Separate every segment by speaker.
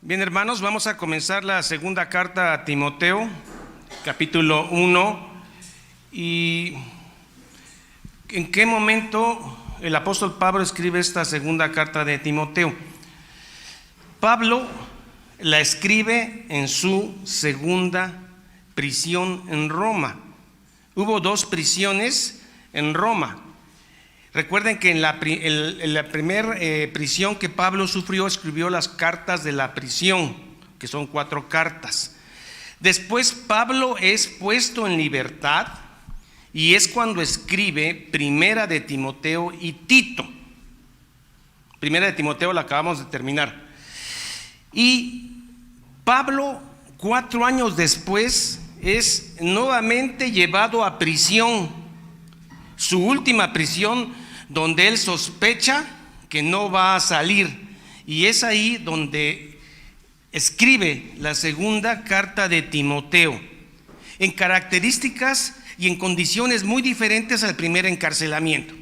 Speaker 1: Bien, hermanos, vamos a comenzar la segunda carta a Timoteo, capítulo 1. ¿Y en qué momento el apóstol Pablo escribe esta segunda carta de Timoteo? Pablo la escribe en su segunda prisión en Roma. Hubo dos prisiones en Roma. Recuerden que en la primera prisión que Pablo sufrió, escribió las cartas de la prisión, que son 4 cartas. Después Pablo es puesto en libertad y es cuando escribe Primera de Timoteo y Tito. Primera de Timoteo la acabamos de terminar. Y Pablo, 4 años después, es nuevamente llevado a prisión, su última prisión, donde él sospecha que no va a salir, y es ahí donde escribe la segunda carta de Timoteo, en características y en condiciones muy diferentes al primer encarcelamiento.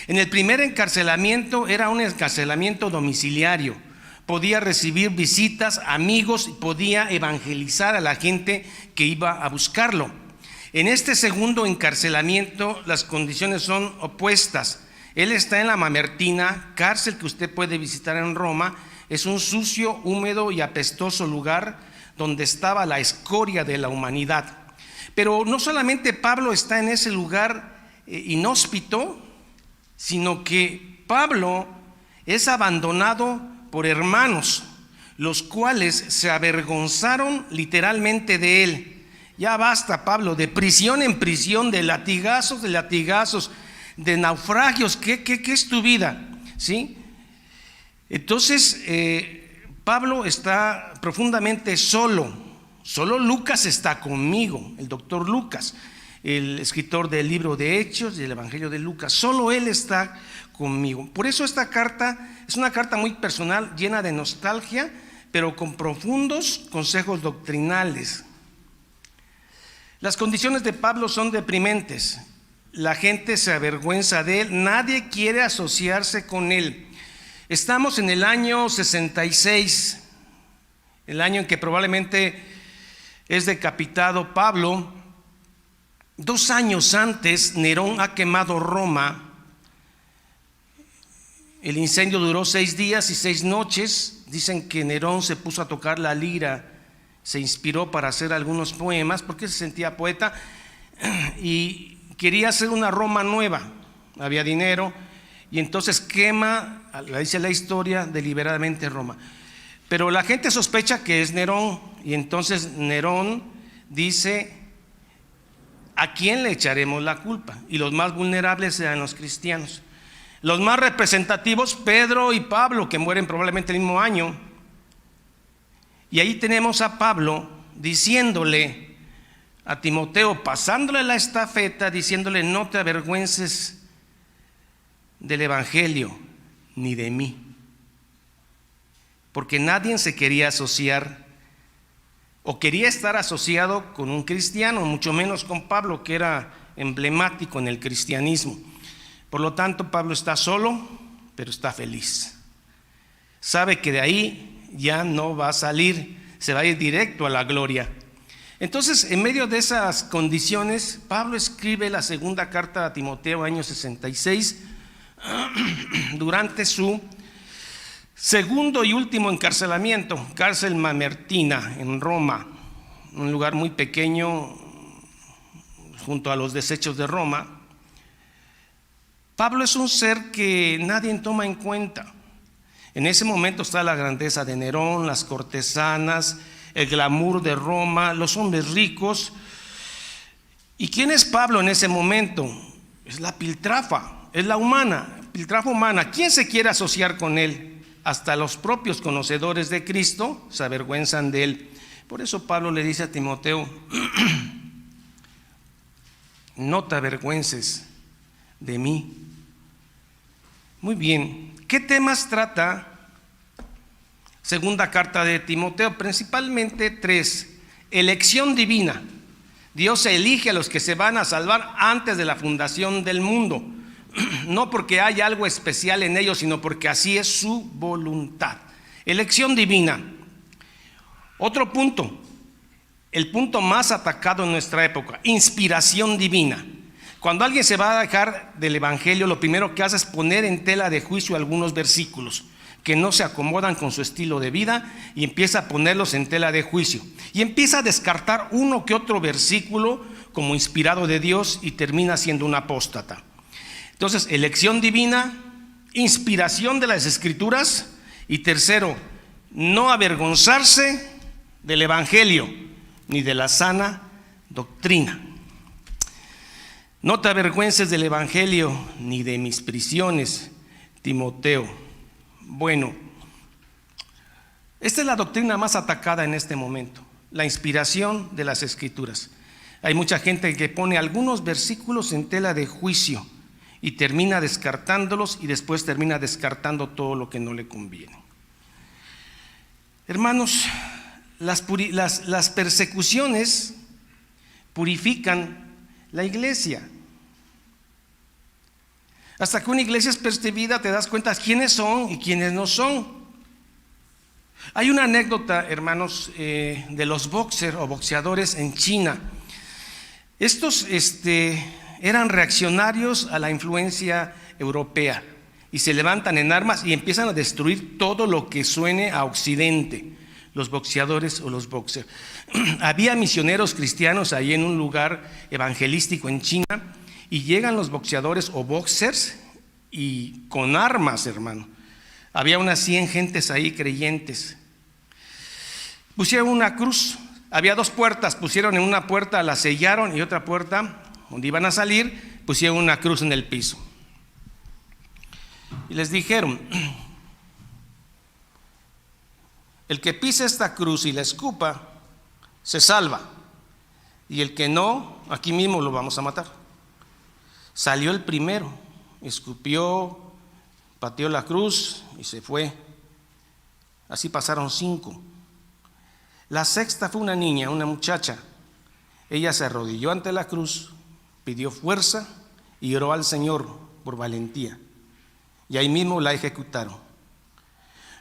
Speaker 1: En el primer encarcelamiento era un encarcelamiento domiciliario, podía recibir visitas, amigos, y podía evangelizar a la gente que iba a buscarlo. En este segundo encarcelamiento las condiciones son opuestas. Él está en la Mamertina, cárcel que usted puede visitar en Roma. Es un sucio, húmedo y apestoso lugar donde estaba la escoria de la humanidad. Pero no solamente Pablo está en ese lugar inhóspito, sino que Pablo es abandonado por hermanos, los cuales se avergonzaron literalmente de él. Ya basta, Pablo, de prisión en prisión, de latigazos, de naufragios. ¿Qué es tu vida? ¿Sí? Entonces, Pablo está profundamente solo. Solo Lucas está conmigo, el doctor Lucas, el escritor del libro de Hechos y del Evangelio de Lucas. Solo él está conmigo. Por eso esta carta es una carta muy personal, llena de nostalgia, pero con profundos consejos doctrinales. Las condiciones de Pablo son deprimentes. La gente se avergüenza de él, nadie quiere asociarse con él. Estamos en el año 66, el año en que probablemente es decapitado Pablo. 2 años antes, Nerón ha quemado Roma. El incendio duró 6 días y 6 noches. Dicen que Nerón se puso a tocar la lira, se inspiró para hacer algunos poemas porque se sentía poeta y quería hacer una Roma nueva. Había dinero y entonces quema, dice la historia, deliberadamente Roma. Pero la gente sospecha que es Nerón, y entonces Nerón dice: ¿a quién le echaremos la culpa? Y los más vulnerables eran los cristianos. Los más representativos, Pedro y Pablo, que mueren probablemente el mismo año. Y ahí tenemos a Pablo diciéndole a Timoteo, pasándole la estafeta, diciéndole: no te avergüences del evangelio ni de mí, porque nadie se quería asociar o quería estar asociado con un cristiano, mucho menos con Pablo, que era emblemático en el cristianismo. Por lo tanto, Pablo está solo, pero está feliz. Sabe que de ahí ya no va a salir, se va a ir directo a la gloria. Entonces, en medio de esas condiciones, Pablo escribe la segunda carta a Timoteo, año 66, durante su segundo y último encarcelamiento, cárcel Mamertina en Roma, un lugar muy pequeño junto a los desechos de Roma. Pablo es un ser que nadie toma en cuenta. En ese momento está la grandeza de Nerón, las cortesanas, el glamour de Roma, los hombres ricos. ¿Y quién es Pablo en ese momento? Es la piltrafa, es la piltrafa humana. ¿Quién se quiere asociar con él? Hasta los propios conocedores de Cristo se avergüenzan de él. Por eso Pablo le dice a Timoteo: no te avergüences de mí. Muy bien, ¿qué temas trata segunda carta de Timoteo? Principalmente 3. Elección divina. Dios elige a los que se van a salvar antes de la fundación del mundo. No porque haya algo especial en ellos, sino porque así es su voluntad. Elección divina. Otro punto, el punto más atacado en nuestra época, inspiración divina. Cuando alguien se va a dejar del Evangelio, lo primero que hace es poner en tela de juicio algunos versículos que no se acomodan con su estilo de vida y empieza a ponerlos en tela de juicio. Y empieza a descartar uno que otro versículo como inspirado de Dios y termina siendo un apóstata. Entonces, elección divina, inspiración de las Escrituras y tercero, no avergonzarse del Evangelio ni de la sana doctrina. No te avergüences del Evangelio ni de mis prisiones, Timoteo. Bueno, esta es la doctrina más atacada en este momento, la inspiración de las Escrituras. Hay mucha gente que pone algunos versículos en tela de juicio y termina descartándolos y después termina descartando todo lo que no le conviene. Hermanos, las persecuciones purifican la iglesia. Hasta que una iglesia es perseguida te das cuenta quiénes son y quiénes no son. Hay una anécdota, hermanos, de los boxers o boxeadores en China. Estos eran reaccionarios a la influencia europea y se levantan en armas y empiezan a destruir todo lo que suene a Occidente, los boxeadores o los boxers. Había misioneros cristianos ahí en un lugar evangelístico en China y llegan los boxeadores o boxers y con armas, hermano. Había unas 100 gentes ahí creyentes. Pusieron una cruz, había 2 puertas, pusieron en una puerta, la sellaron y otra puerta donde iban a salir, pusieron una cruz en el piso. Y les dijeron: el que pise esta cruz y la escupa, se salva. Y el que no, aquí mismo lo vamos a matar. Salió el primero, escupió, pateó la cruz y se fue. Así pasaron 5. La sexta fue una niña, una muchacha. Ella se arrodilló ante la cruz, pidió fuerza y oró al Señor por valentía. Y ahí mismo la ejecutaron.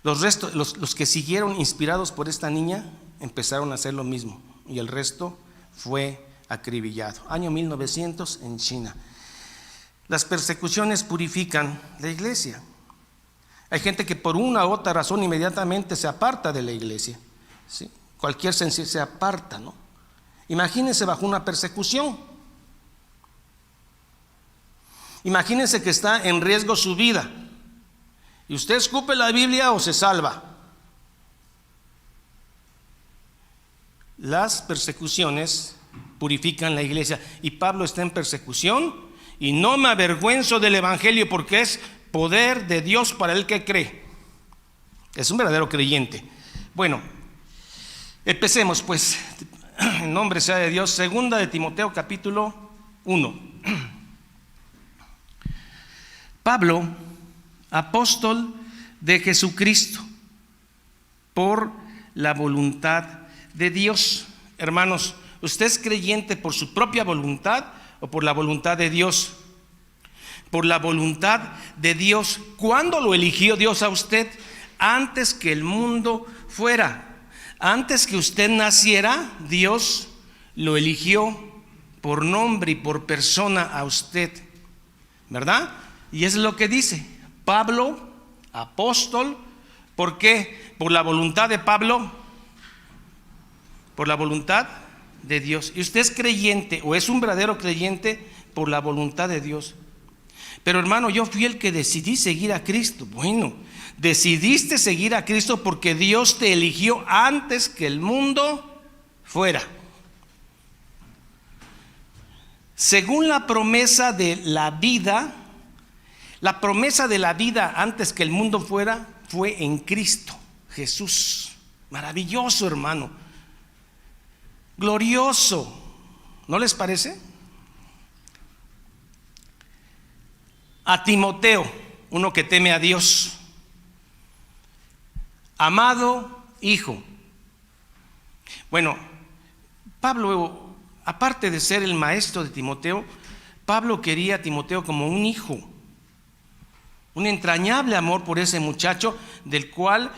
Speaker 1: Los que siguieron inspirados por esta niña empezaron a hacer lo mismo y el resto fue acribillado. Año 1900 en China. Las persecuciones purifican la iglesia. Hay gente que por una u otra razón inmediatamente se aparta de la iglesia, ¿sí? Cualquier sensibilidad se aparta, ¿no? Imagínense bajo una persecución. Imagínense que está en riesgo su vida y usted escupe la Biblia o se salva. Las persecuciones purifican la iglesia y Pablo está en persecución y no me avergüenzo del Evangelio porque es poder de Dios para el que cree. Es un verdadero creyente. Bueno, empecemos pues, en nombre sea de Dios. Segunda de Timoteo capítulo 1. Pablo, apóstol de Jesucristo, por la voluntad de Dios. Hermanos, ¿usted es creyente por su propia voluntad o por la voluntad de Dios? Por la voluntad de Dios. ¿Cuándo lo eligió Dios a usted? Antes que el mundo fuera. Antes que usted naciera, Dios lo eligió por nombre y por persona a usted, ¿verdad? Y es lo que dice Pablo, apóstol. ¿Por qué? Por la voluntad de Pablo, por la voluntad de Dios. Y usted es creyente o es un verdadero creyente por la voluntad de Dios. Pero hermano, yo fui el que decidí seguir a Cristo. Bueno, decidiste seguir a Cristo porque Dios te eligió antes que el mundo fuera. Según la promesa de la vida, la promesa de la vida antes que el mundo fuera fue en Cristo Jesús. Maravilloso, hermano. Glorioso. ¿No les parece? A Timoteo, uno que teme a Dios. Amado hijo. Bueno, Pablo, aparte de ser el maestro de Timoteo, Pablo quería a Timoteo como un hijo un entrañable amor por ese muchacho del cual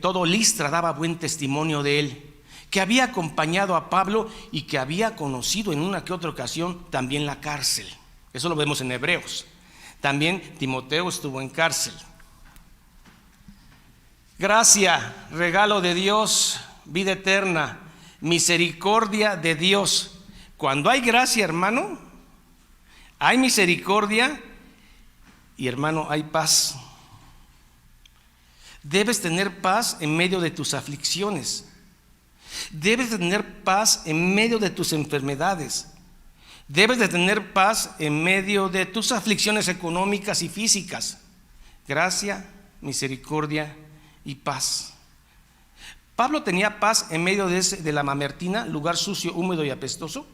Speaker 1: todo Listra daba buen testimonio de él, que había acompañado a Pablo y que había conocido en una que otra ocasión también la cárcel. Eso lo vemos en Hebreos. También Timoteo estuvo en cárcel. Gracia, regalo de Dios, vida eterna, misericordia de Dios. Cuando hay gracia, hermano, hay misericordia y, hermano, hay paz. Debes tener paz en medio de tus aflicciones. Debes de tener paz en medio de tus enfermedades. Debes de tener paz en medio de tus aflicciones económicas y físicas. Gracia, misericordia y paz. Pablo tenía paz en medio de la Mamertina, lugar sucio, húmedo y apestoso.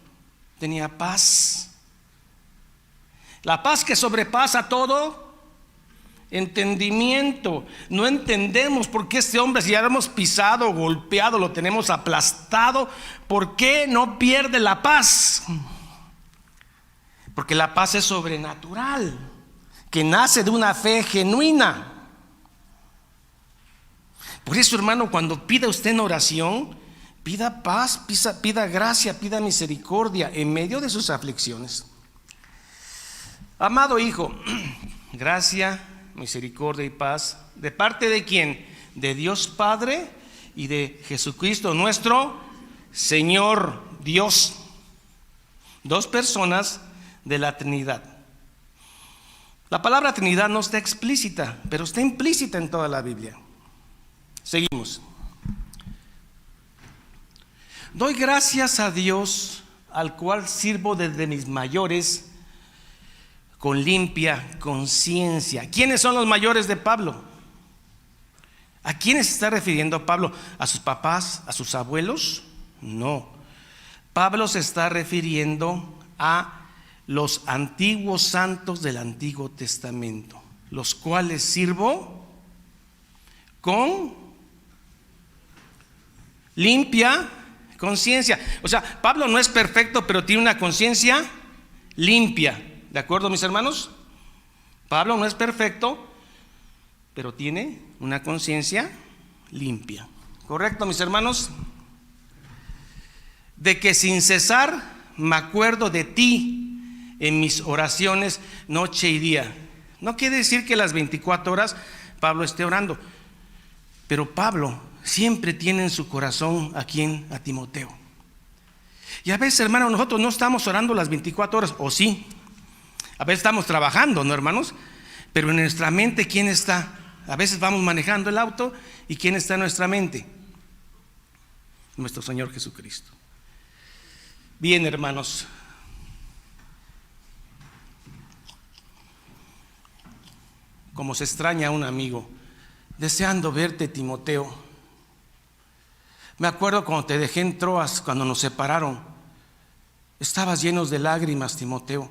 Speaker 1: Tenía paz. La paz que sobrepasa todo entendimiento. No entendemos por qué este hombre, si ya lo hemos pisado, golpeado, lo tenemos aplastado, ¿por qué no pierde la paz? Porque la paz es sobrenatural, que nace de una fe genuina. Por eso, hermano, cuando pida usted en oración, pida paz, pida gracia, pida misericordia en medio de sus aflicciones. Amado hijo, gracia, misericordia y paz, ¿de parte de quién? De Dios Padre y de Jesucristo nuestro Señor Dios. Dos personas de la Trinidad. La palabra Trinidad no está explícita, pero está implícita en toda la Biblia. Seguimos. Doy gracias a Dios, al cual sirvo desde mis mayores con limpia conciencia. ¿Quiénes son los mayores de Pablo? ¿A quiénes se está refiriendo Pablo? ¿A sus papás? ¿A sus abuelos? No. Pablo se está refiriendo a los antiguos santos del Antiguo Testamento, los cuales sirvo con limpia conciencia. O sea, Pablo no es perfecto, pero tiene una conciencia limpia. ¿De acuerdo, mis hermanos? Pablo no es perfecto, pero tiene una conciencia limpia. ¿Correcto, mis hermanos? De que sin cesar me acuerdo de ti en mis oraciones noche y día. No quiere decir que las 24 horas Pablo esté orando, pero Pablo siempre tiene en su corazón a quién, a Timoteo. Y a veces, hermanos, nosotros no estamos orando las 24 horas, o sí. A veces estamos trabajando, ¿no, hermanos? Pero en nuestra mente, ¿quién está? A veces vamos manejando el auto y ¿quién está en nuestra mente? Nuestro Señor Jesucristo. Bien, hermanos. Como se extraña a un amigo, deseando verte, Timoteo. Me acuerdo cuando te dejé en Troas, cuando nos separaron. Estabas llenos de lágrimas, Timoteo,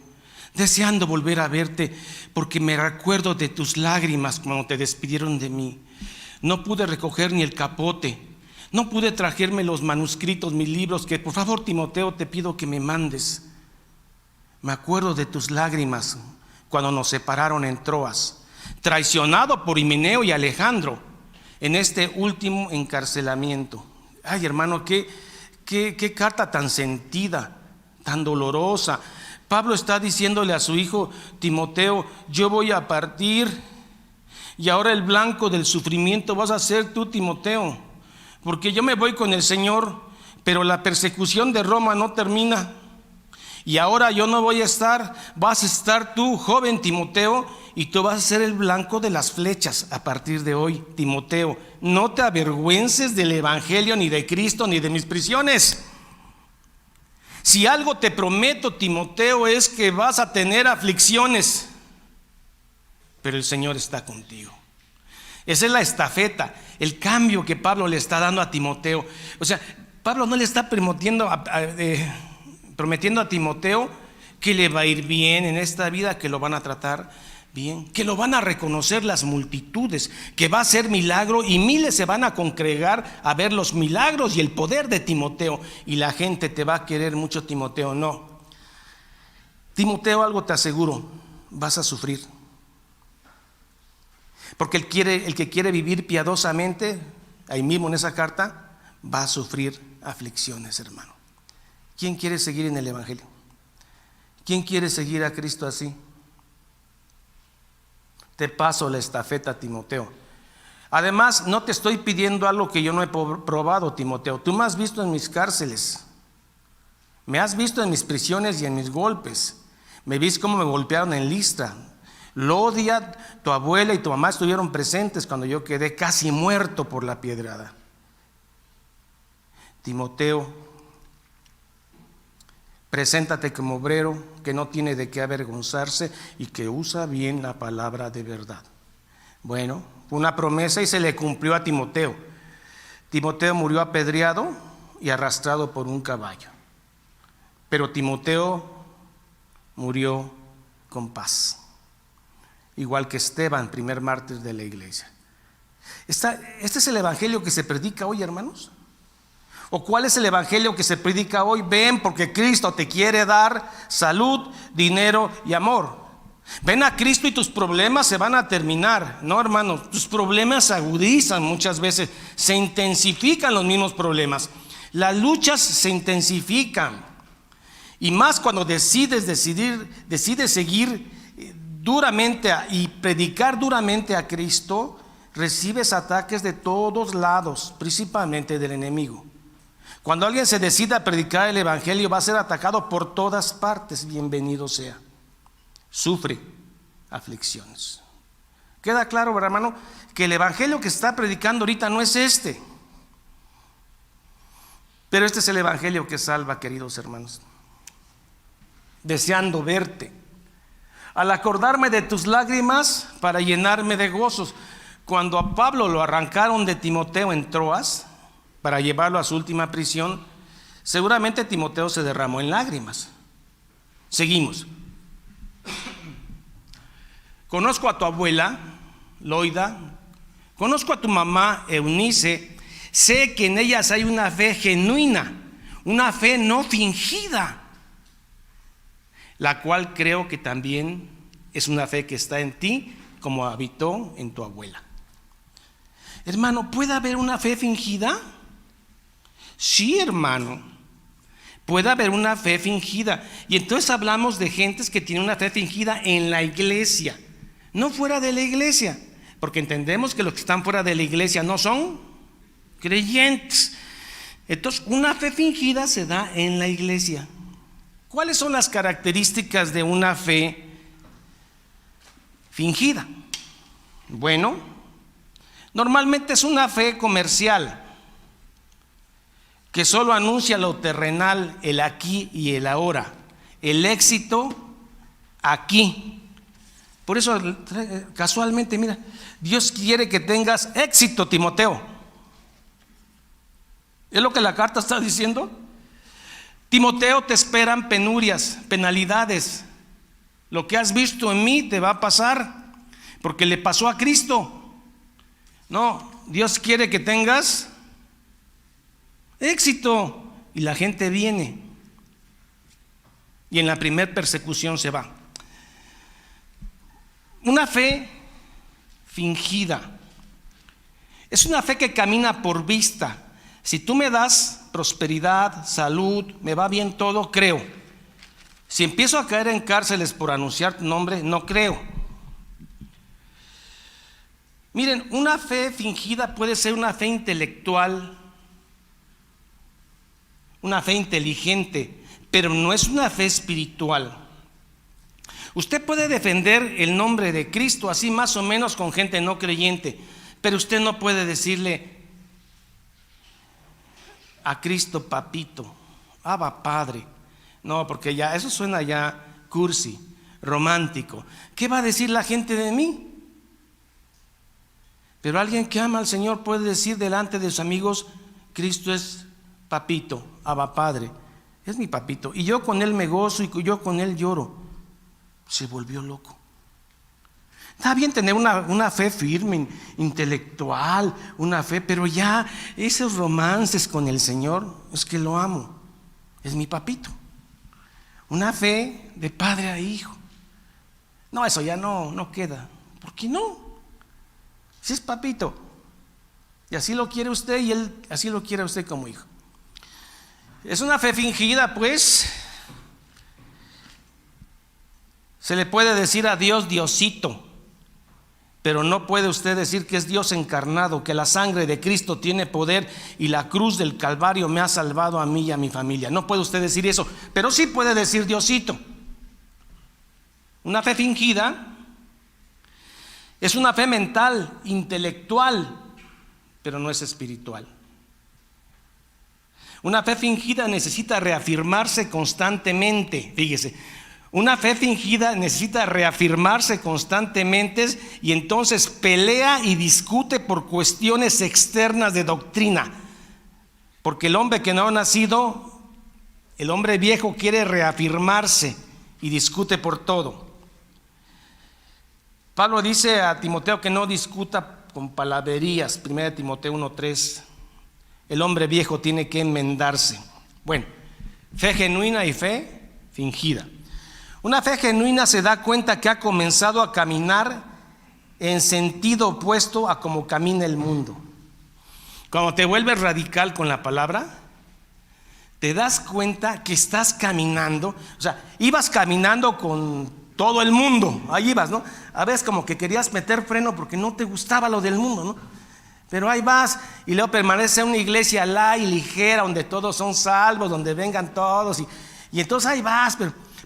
Speaker 1: deseando volver a verte, porque me recuerdo de tus lágrimas cuando te despidieron de mí. No pude recoger ni el capote, no pude traerme los manuscritos, mis libros, que por favor, Timoteo, te pido que me mandes. Me acuerdo de tus lágrimas cuando nos separaron en Troas, traicionado por Himeneo y Alejandro en este último encarcelamiento. Ay, hermano, qué carta tan sentida, tan dolorosa. Pablo está diciéndole a su hijo Timoteo: yo voy a partir y ahora el blanco del sufrimiento vas a ser tú, Timoteo, porque yo me voy con el Señor, pero la persecución de Roma no termina y ahora yo no voy a estar, vas a estar tú, joven Timoteo, y tú vas a ser el blanco de las flechas a partir de hoy, Timoteo. No te avergüences del evangelio, ni de Cristo, ni de mis prisiones. Si algo te prometo, Timoteo, es que vas a tener aflicciones, pero el Señor está contigo. Esa es la estafeta, el cambio que Pablo le está dando a Timoteo. O sea, Pablo no le está prometiendo a Timoteo que le va a ir bien en esta vida, que lo van a tratar bien, que lo van a reconocer las multitudes, que va a ser milagro y miles se van a congregar a ver los milagros y el poder de Timoteo, y la gente te va a querer mucho, Timoteo. No, Timoteo, algo te aseguro, vas a sufrir. Porque el que quiere vivir piadosamente, ahí mismo en esa carta, va a sufrir aflicciones, hermano. ¿Quién quiere seguir en el Evangelio? ¿Quién quiere seguir a Cristo así? Te paso la estafeta, Timoteo. Además, no te estoy pidiendo algo que yo no he probado, Timoteo. Tú me has visto en mis cárceles, me has visto en mis prisiones y en mis golpes. Me viste cómo me golpearon en Listra. Lodia, tu abuela y tu mamá estuvieron presentes cuando yo quedé casi muerto por la piedrada. Timoteo, preséntate como obrero que no tiene de qué avergonzarse y que usa bien la palabra de verdad. Bueno, fue una promesa y se le cumplió a Timoteo. Timoteo murió apedreado y arrastrado por un caballo. Pero Timoteo murió con paz, igual que Esteban, primer mártir de la iglesia. ¿Este es el evangelio que se predica hoy, hermanos? ¿O cuál es el evangelio que se predica hoy? Ven porque Cristo te quiere dar salud, dinero y amor. Ven a Cristo y tus problemas se van a terminar. No, hermanos, tus problemas se agudizan muchas veces, se intensifican los mismos problemas. Las luchas se intensifican. Y más cuando decides seguir duramente y predicar duramente a Cristo, recibes ataques de todos lados, principalmente del enemigo. Cuando alguien se decida a predicar el evangelio, va a ser atacado por todas partes. Bienvenido sea. Sufre aflicciones. Queda claro, hermano, que el evangelio que está predicando ahorita no es este. Pero este es el evangelio que salva, queridos hermanos. Deseando verte, al acordarme de tus lágrimas para llenarme de gozos. Cuando a Pablo lo arrancaron de Timoteo en Troas para llevarlo a su última prisión, seguramente Timoteo se derramó en lágrimas. Seguimos. Conozco a tu abuela, Loida, conozco a tu mamá, Eunice, sé que en ellas hay una fe genuina, una fe no fingida, la cual creo que también es una fe que está en ti, como habitó en tu abuela. Hermano, ¿puede haber una fe fingida? Sí, hermano, puede haber una fe fingida. Y entonces hablamos de gentes que tienen una fe fingida en la iglesia, no fuera de la iglesia, porque entendemos que los que están fuera de la iglesia no son creyentes. Entonces, una fe fingida se da en la iglesia. ¿Cuáles son las características de una fe fingida? Bueno, normalmente es una fe comercial que solo anuncia lo terrenal, el aquí y el ahora, el éxito aquí. Por eso, casualmente, mira, Dios quiere que tengas éxito, Timoteo. ¿Es lo que la carta está diciendo? Timoteo, te esperan penurias, penalidades. Lo que has visto en mí te va a pasar, porque le pasó a Cristo. No, Dios quiere que tengas éxito. Y la gente viene y en la primer persecución se va. Una fe fingida es una fe que camina por vista. Si tú me das prosperidad, salud, me va bien todo, creo. Si empiezo a caer en cárceles por anunciar tu nombre, no creo. Miren, una fe fingida puede ser una fe intelectual, una fe inteligente, pero no es una fe espiritual. Usted puede defender el nombre de Cristo así más o menos con gente no creyente, pero usted no puede decirle a Cristo papito, Abba Padre. No, porque ya eso suena ya cursi, romántico. ¿Qué va a decir la gente de mí? Pero alguien que ama al Señor puede decir delante de sus amigos, Cristo es papito, Abba Padre, es mi papito, y yo con él me gozo y yo con él lloro. Se volvió loco. Está bien tener una fe firme, intelectual, una fe, pero ya esos romances con el Señor, es que lo amo, es mi papito. Una fe de padre a hijo. No, eso ya no queda. ¿Por qué no? Sí, es papito. Y así lo quiere usted y él así lo quiere usted como hijo. Es una fe fingida, pues. Se le puede decir a Dios Diosito, pero no puede usted decir que es Dios encarnado, que la sangre de Cristo tiene poder y la cruz del Calvario me ha salvado a mí y a mi familia. No puede usted decir eso, pero sí puede decir Diosito. Una fe fingida es una fe mental, intelectual, pero no es espiritual. Una fe fingida necesita reafirmarse constantemente, fíjese. Una fe fingida necesita reafirmarse constantemente y entonces pelea y discute por cuestiones externas de doctrina. Porque el hombre que no ha nacido, el hombre viejo, quiere reafirmarse y discute por todo. Pablo dice a Timoteo que no discuta con palabrerías, 1 Timoteo 1:3. El hombre viejo tiene que enmendarse. Bueno, fe genuina y fe fingida. Una fe genuina se da cuenta que ha comenzado a caminar en sentido opuesto a como camina el mundo. Cuando te vuelves radical con la palabra, te das cuenta que estás caminando, o sea, ibas caminando con todo el mundo, ahí ibas, ¿no? A veces como que querías meter freno porque no te gustaba lo del mundo, ¿no? Pero ahí vas y luego permanece una iglesia light y ligera, donde todos son salvos, donde vengan todos y entonces ahí vas,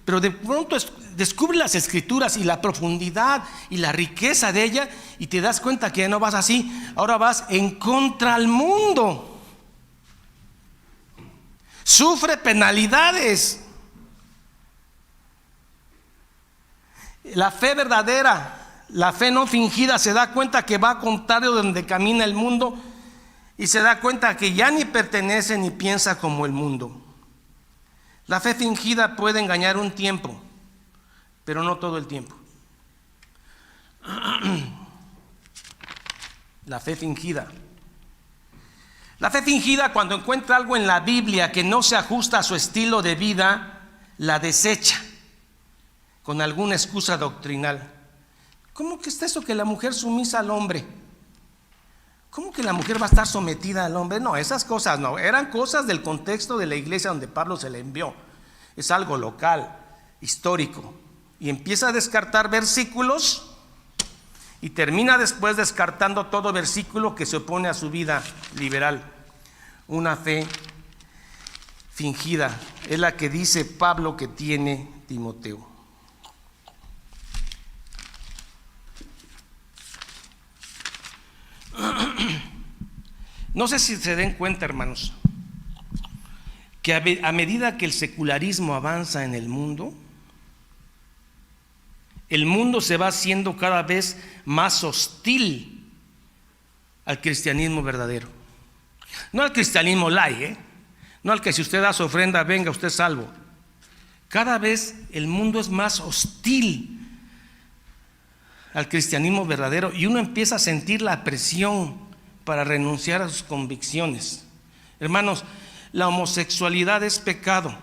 Speaker 1: pero de pronto descubres las escrituras y la profundidad y la riqueza de ella y te das cuenta que ya no vas así, ahora vas en contra al mundo. Sufre penalidades. La fe verdadera, la fe no fingida, se da cuenta que va contrario de donde camina el mundo y se da cuenta que ya ni pertenece ni piensa como el mundo. La fe fingida puede engañar un tiempo, pero no todo el tiempo. La fe fingida. La fe fingida, cuando encuentra algo en la Biblia que no se ajusta a su estilo de vida, la desecha con alguna excusa doctrinal. ¿Cómo que está eso que la mujer sumisa al hombre? ¿Cómo que la mujer va a estar sometida al hombre? No, esas cosas no, eran cosas del contexto de la iglesia donde Pablo se le envió. Es algo local, histórico. Y empieza a descartar versículos y termina después descartando todo versículo que se opone a su vida liberal. Una fe fingida es la que dice Pablo que tiene Timoteo. No sé si se den cuenta, hermanos, que a medida que el secularismo avanza en el mundo se va haciendo cada vez más hostil al cristianismo verdadero. No al cristianismo light, no al que si usted da su ofrenda, venga usted salvo. Cada vez el mundo es más hostil al cristianismo verdadero y uno empieza a sentir la presión para renunciar a sus convicciones. Hermanos, la homosexualidad es pecado,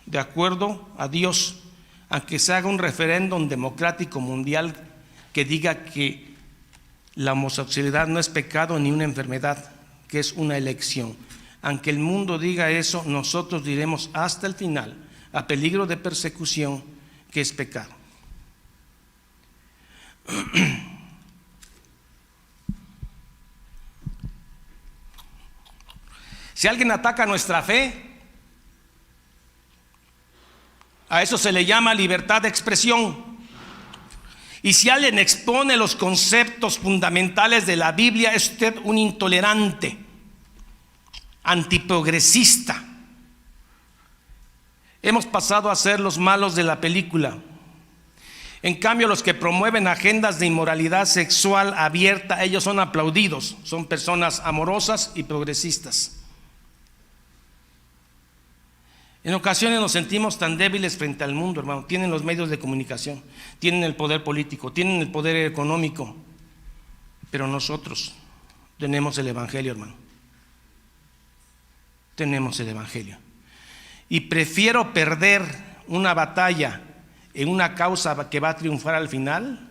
Speaker 1: de acuerdo a Dios, aunque se haga un referéndum democrático mundial que diga que la homosexualidad no es pecado ni una enfermedad, que es una elección. Aunque el mundo diga eso, nosotros diremos hasta el final, a peligro de persecución, que es pecado. Si alguien ataca nuestra fe, a eso se le llama libertad de expresión. Y si alguien expone los conceptos fundamentales de la Biblia, es usted un intolerante, antiprogresista. Hemos pasado a ser los malos de la película. En cambio, los que promueven agendas de inmoralidad sexual abierta, ellos son aplaudidos, son personas amorosas y progresistas. En ocasiones nos sentimos tan débiles frente al mundo, hermano. Tienen los medios de comunicación, tienen el poder político, tienen el poder económico, pero nosotros tenemos el Evangelio, hermano. Tenemos el Evangelio. Y prefiero perder una batalla en una causa que va a triunfar al final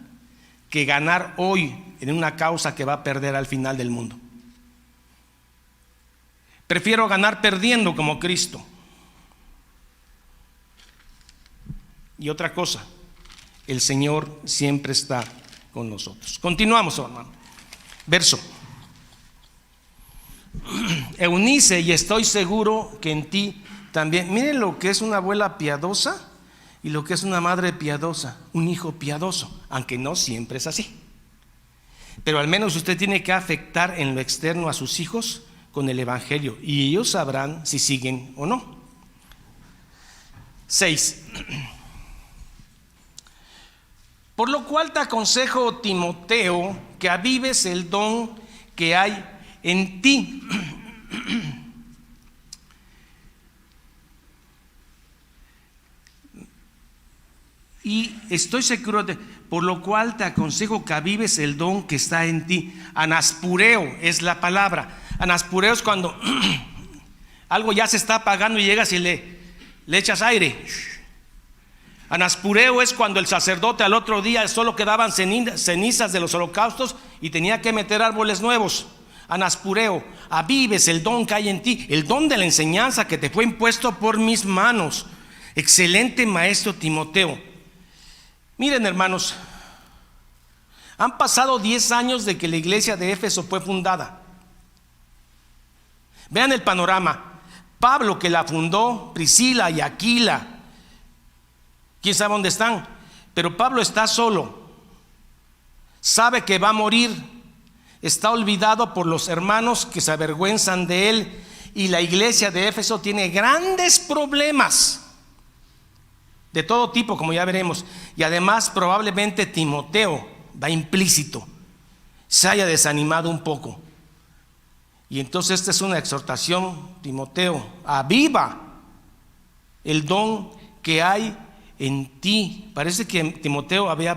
Speaker 1: que ganar hoy en una causa que va a perder al final del mundo. Prefiero ganar perdiendo como Cristo. Y otra cosa, el Señor siempre está con nosotros. Continuamos, hermano. Verso. Eunice, y estoy seguro que en ti también. Miren lo que es una abuela piadosa y lo que es una madre piadosa, un hijo piadoso, aunque no siempre es así. Pero al menos usted tiene que afectar en lo externo a sus hijos con el Evangelio, y ellos sabrán si siguen o no. 6. Por lo cual te aconsejo, Timoteo, que avives el don que hay en ti. Y estoy seguro por lo cual te aconsejo que avives el don que está en ti. Anaspureo es la palabra. Anaspureo es cuando algo ya se está apagando y llegas y le echas aire. Anaspureo es cuando el sacerdote al otro día solo quedaban cenizas de los holocaustos y tenía que meter árboles nuevos. Anaspureo, avives el don que hay en ti, el don de la enseñanza que te fue impuesto por mis manos. Excelente maestro Timoteo. Miren, hermanos, han pasado 10 años de que la iglesia de Éfeso fue fundada. Vean el panorama. Pablo, que la fundó, Priscila y Aquila, quién sabe dónde están, pero Pablo está solo, sabe que va a morir, está olvidado por los hermanos que se avergüenzan de él, y la iglesia de Éfeso tiene grandes problemas de todo tipo, como ya veremos. Y además probablemente Timoteo, va implícito, se haya desanimado un poco. Y entonces esta es una exhortación, Timoteo, aviva el don que hay en ti. Parece que Timoteo había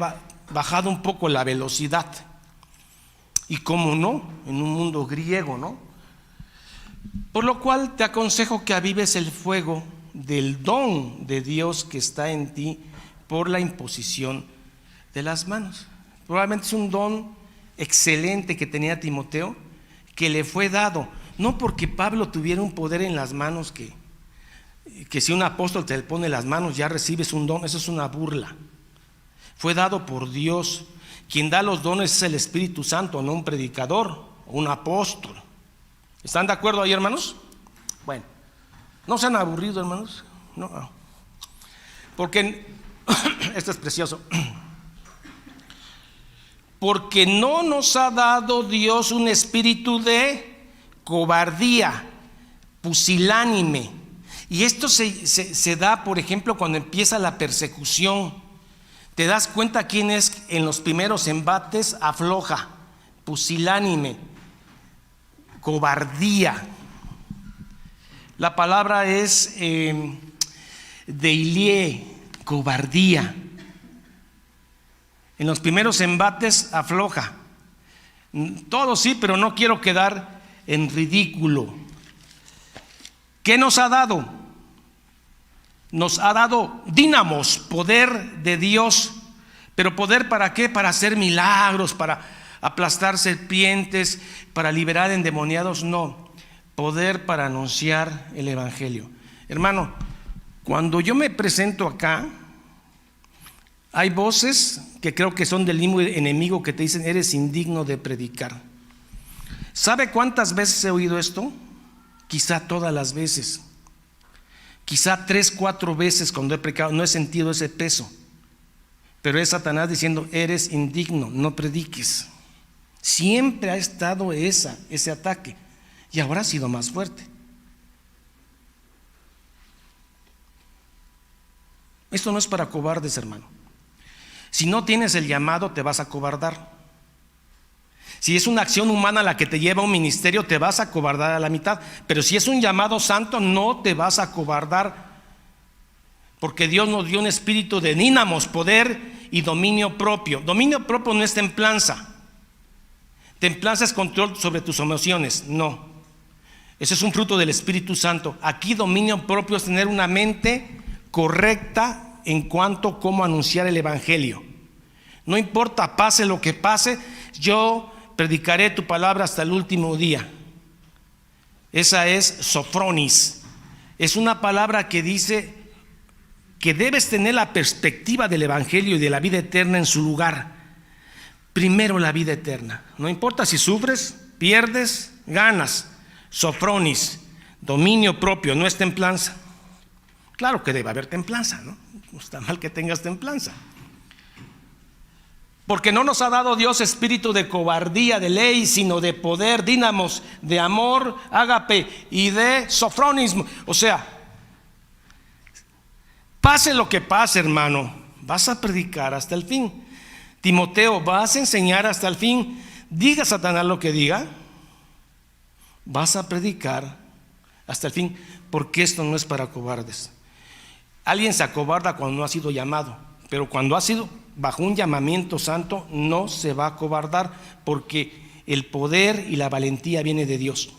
Speaker 1: bajado un poco la velocidad. Y cómo no, en un mundo griego, ¿no? Por lo cual te aconsejo que avives el fuego del don de Dios que está en ti por la imposición de las manos. Probablemente es un don excelente que tenía Timoteo, que le fue dado, no porque Pablo tuviera un poder en las manos que si un apóstol te le pone las manos ya recibes un don. Eso es una burla. Fue dado por Dios. Quien da los dones es el Espíritu Santo, no un predicador o un apóstol. ¿Están de acuerdo ahí, hermanos? Bueno, no se han aburrido, hermanos. No. Porque esto es precioso. Porque no nos ha dado Dios un espíritu de cobardía, pusilánime. Y esto se da, por ejemplo, cuando empieza la persecución. Te das cuenta quién es en los primeros embates, afloja, pusilánime, cobardía. La palabra es deilie, cobardía. En los primeros embates afloja. Todo sí, pero no quiero quedar en ridículo. ¿Qué nos ha dado? Nos ha dado dínamos, poder de Dios. ¿Pero poder para qué? Para hacer milagros, para aplastar serpientes, para liberar endemoniados. No, poder para anunciar el Evangelio. Hermano, cuando yo me presento acá, hay voces que creo que son del mismo enemigo que te dicen: eres indigno de predicar. ¿Sabe cuántas veces he oído esto? Quizá todas las veces. Quizá 3, 4 veces cuando he predicado no he sentido ese peso. Pero es Satanás diciendo: eres indigno, no prediques. Siempre ha estado ese ataque, y ahora ha sido más fuerte. Esto no es para cobardes, hermano. Si no tienes el llamado, te vas a cobardar. Si es una acción humana la que te lleva a un ministerio, te vas a cobardar a la mitad. Pero si es un llamado santo, no te vas a cobardar, porque Dios nos dio un espíritu de dínamos, poder y dominio propio. Dominio propio no es templanza. Templanza es control sobre tus emociones. No, ese es un fruto del Espíritu Santo. Aquí dominio propio es tener una mente correcta en cuanto a cómo anunciar el Evangelio. No importa, pase lo que pase, yo predicaré tu palabra hasta el último día. Esa es sofronis. Es una palabra que dice que debes tener la perspectiva del evangelio y de la vida eterna en su lugar. Primero la vida eterna. No importa si sufres, pierdes, ganas. Sofronis, dominio propio, no es templanza. Claro que debe haber templanza, ¿no? No está mal que tengas templanza. Porque no nos ha dado Dios espíritu de cobardía, de ley, sino de poder, dínamos, de amor, ágape y de sofronismo. O sea, pase lo que pase, hermano, vas a predicar hasta el fin. Timoteo, vas a enseñar hasta el fin. Diga Satanás lo que diga, vas a predicar hasta el fin, porque esto no es para cobardes. Alguien se acobarda cuando no ha sido llamado, pero cuando ha sido bajo un llamamiento santo no se va a acobardar, porque el poder y la valentía viene de Dios.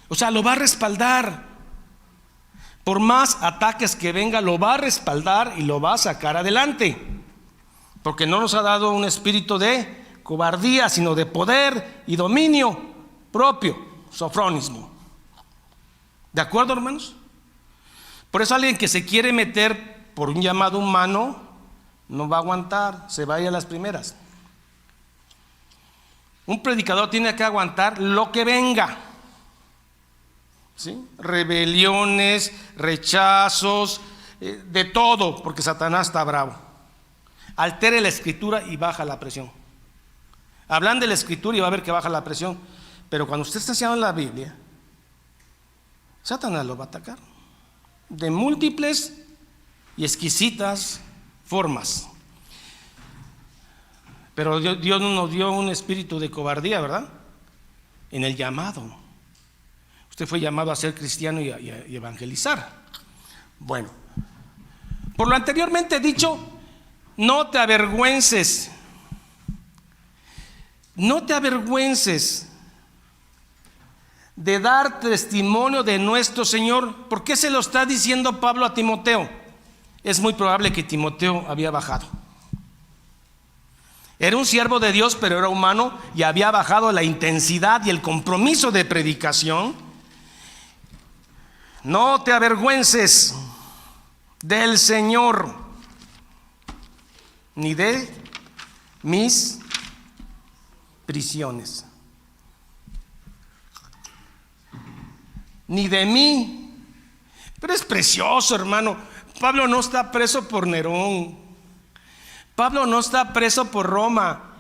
Speaker 1: O sea, lo va a respaldar. Por más ataques que venga, lo va a respaldar y lo va a sacar adelante, porque no nos ha dado un espíritu de cobardía, sino de poder y dominio propio, sofronismo. ¿De acuerdo, hermanos? Por eso alguien que se quiere meter por un llamado humano no va a aguantar, se va a ir a las primeras. Un predicador tiene que aguantar lo que venga, ¿sí? Rebeliones, rechazos, de todo, porque Satanás está bravo. Altere la escritura y baja la presión. Hablan de la escritura y va a ver que baja la presión, pero cuando usted está enseñando la Biblia, Satanás lo va a atacar de múltiples y exquisitas formas. Pero Dios no nos dio un espíritu de cobardía, ¿verdad? En el llamado. Usted fue llamado a ser cristiano y evangelizar. Bueno, por lo anteriormente dicho, no te avergüences. No te avergüences de dar testimonio de nuestro Señor. ¿Por qué se lo está diciendo Pablo a Timoteo? Es muy probable que Timoteo había bajado. Era un siervo de Dios, pero era humano y había bajado la intensidad y el compromiso de predicación. No te avergüences del Señor, ni de mis prisiones, ni de mí. Pero es precioso, hermano. Pablo no está preso por Nerón. Pablo no está preso por Roma.